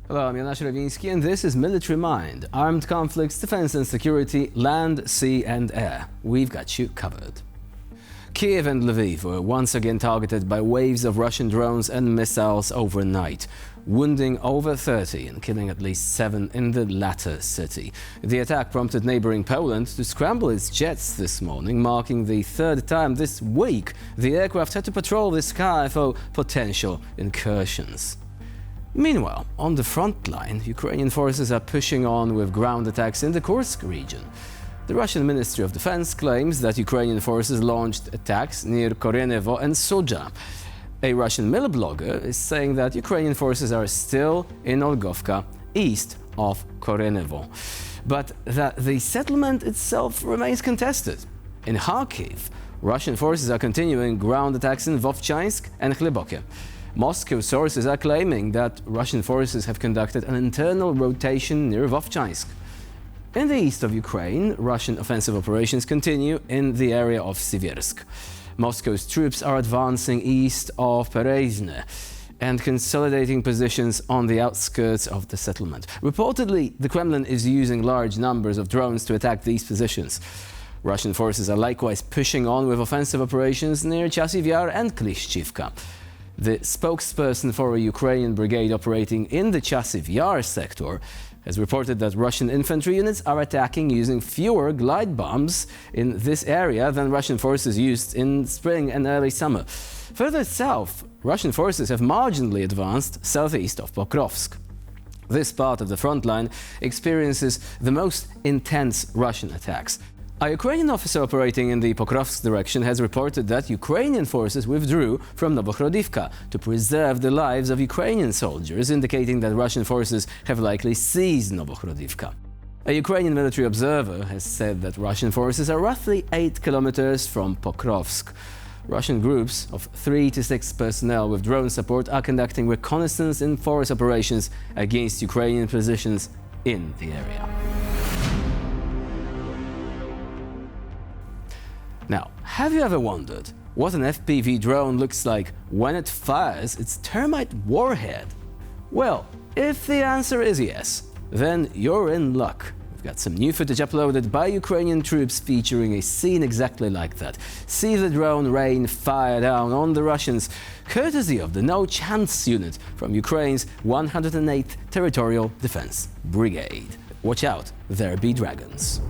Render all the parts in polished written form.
Hello, I'm Jonasz Rawiński and this is Military Mind. Armed conflicts, defense and security, land, sea and air. We've got you covered. Kiev and Lviv were once again targeted by waves of Russian drones and missiles overnight, wounding over 30 and killing at least 7 in the latter city. The attack prompted neighboring Poland to scramble its jets this morning, marking the third time this week the aircraft had to patrol the sky for potential incursions. Meanwhile, on the front line, Ukrainian forces are pushing on with ground attacks in the Kursk region. The Russian Ministry of Defense claims that Ukrainian forces launched attacks near Korenevo and Soja. A Russian mill blogger is saying that Ukrainian forces are still in Olgovka, east of Korenevo, but that the settlement itself remains contested. In Kharkiv, Russian forces are continuing ground attacks in Vovchansk and Khlyboke. Moscow sources are claiming that Russian forces have conducted an internal rotation near Vovchansk. In the east of Ukraine, Russian offensive operations continue in the area of Siversk. Moscow's troops are advancing east of Perezhne and consolidating positions on the outskirts of the settlement. Reportedly, the Kremlin is using large numbers of drones to attack these positions. Russian forces are likewise pushing on with offensive operations near Chasiv Yar and Klishchivka. The spokesperson for a Ukrainian brigade operating in the Chasiv Yar sector has reported that Russian infantry units are attacking using fewer glide bombs in this area than Russian forces used in spring and early summer. Further south, Russian forces have marginally advanced southeast of Pokrovsk. This part of the front line experiences the most intense Russian attacks. A Ukrainian officer operating in the Pokrovsk direction has reported that Ukrainian forces withdrew from Novohrodivka to preserve the lives of Ukrainian soldiers, indicating that Russian forces have likely seized Novohrodivka. A Ukrainian military observer has said that Russian forces are roughly 8 kilometers from Pokrovsk. Russian groups of 3 to 6 personnel with drone support are conducting reconnaissance and force operations against Ukrainian positions in the area. Now, have you ever wondered what an FPV drone looks like when it fires its termite warhead? Well, if the answer is yes, then you're in luck. We've got some new footage uploaded by Ukrainian troops featuring a scene exactly like that. See the drone rain fire down on the Russians, courtesy of the No Chance unit from Ukraine's 108th Territorial Defense Brigade. Watch out, there be dragons.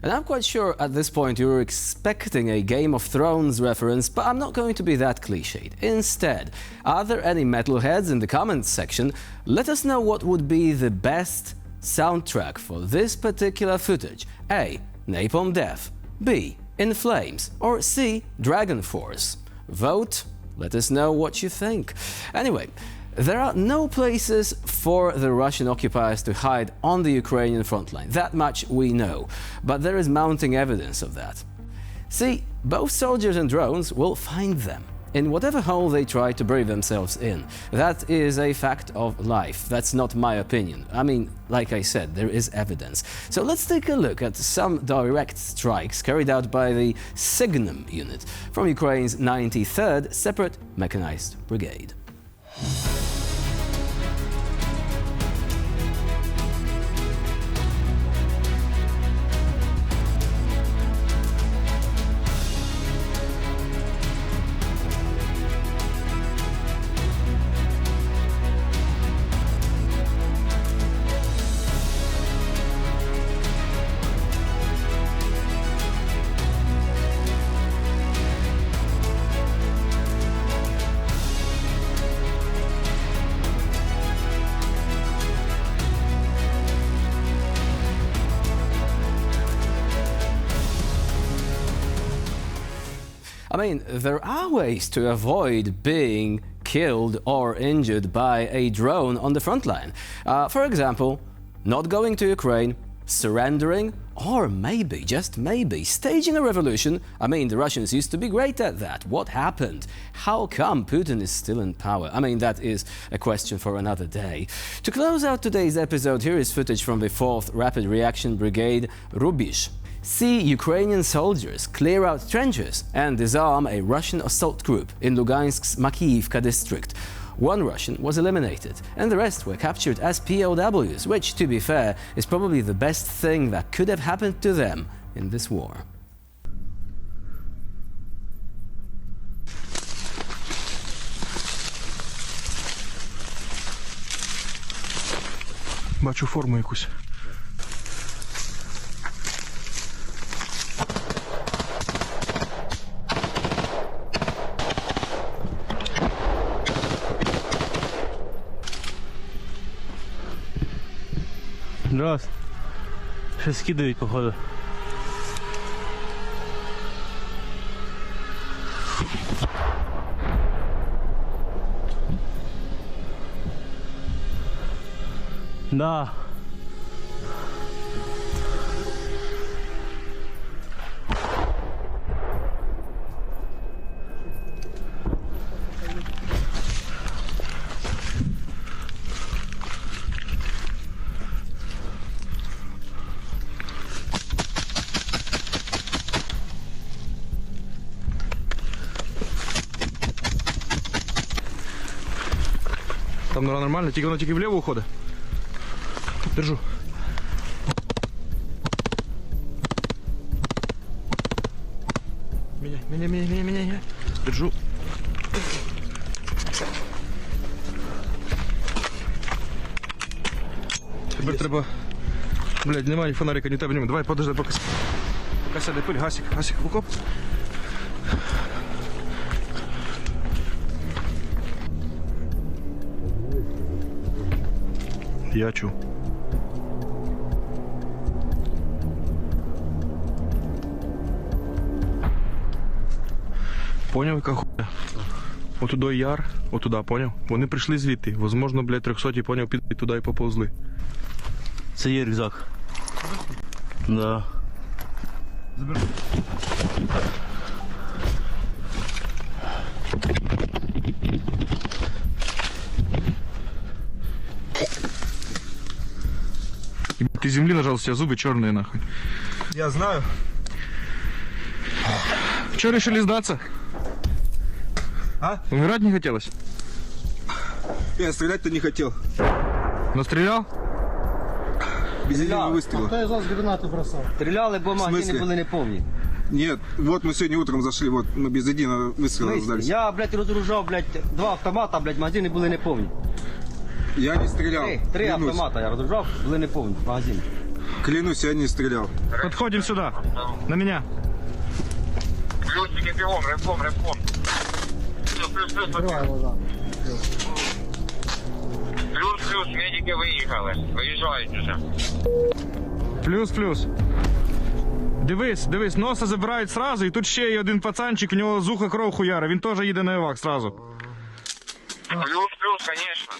And I'm quite sure at this point you're expecting a Game of Thrones reference, but I'm not going to be that cliched. Instead, are there any metalheads in the comments section? Let us know what would be the best soundtrack for this particular footage. A. Napalm Death. B. In Flames. Or C. Dragon Force. Vote. Let us know what you think. Anyway, there are no places for the Russian occupiers to hide on the Ukrainian front line. That much we know. But there is mounting evidence of that. See, both soldiers and drones will find them in whatever hole they try to bury themselves in. That is a fact of life. That's not my opinion. I mean, like I said, there is evidence. So let's take a look at some direct strikes carried out by the Signum unit from Ukraine's 93rd Separate Mechanized Brigade. I mean, there are ways to avoid being killed or injured by a drone on the front line. For example, not going to Ukraine, surrendering, or maybe, just maybe, staging a revolution. I mean, the Russians used to be great at that. What happened? How come Putin is still in power? I mean, that is a question for another day. To close out today's episode, here is footage from the 4th Rapid Reaction Brigade, Rubish. See Ukrainian soldiers clear out trenches and disarm a Russian assault group in Luhansk's Makiivka district. One Russian was eliminated, and the rest were captured as POWs, which, to be fair, is probably the best thing that could have happened to them in this war. Бачу форму якусь. Раз. Щось скидають, походу. Да. Там нормально, тільки воно тільки вліво уходить. Держу. Міняй. Держу. Тепер треба... Блядь, немає фонарика, не тебе, давай, подожди, поки сяде пиль, гасик, в окоп. Я чув. Поняв, яка хуйня? Отуди яр, отуда, поняв? Вони прийшли звідти. Возможно, блядь, 300-ті, поняв, підуть туди і поповзли. Це є рюкзак. Да. Забери. Ты земли нажал, у тебя зубы черные нахуй. Я знаю. Че, решили сдаться? А? Умирать не хотелось? Я стрелять-то не хотел. Но стрелял? Без единого выстрела. Хто із вас гранати бросав? Стріляли, бо магазини смислі? були неповні. Нет, вот мы сегодня утром зашли, вот мы без единого выстрела сдались. Я, блядь, розгружав, блядь, 2 автомата, блядь, магазини були неповні. Я не стрелял. Три клянусь. автомата я розгружав, були неповні магазини. Клянусь, я не стрелял. Подходим сюда. На меня. Плюсики бегом, рывком. Плюс, Тривай, Богдан. плюс, медики виїхали. Виїжджають уже. Плюс. Дивись, носа забирають сразу, і тут ще є один пацанчик, в нього з уха кров хуяра, він теж їде на евак сразу. Плюс, конечно.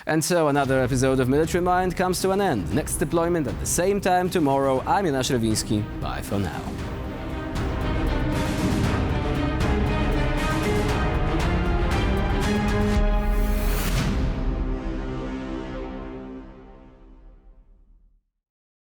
And so another episode of Military Mind comes to an end. Next deployment at the same time tomorrow. I'm Ina Shravinsky. Bye for now.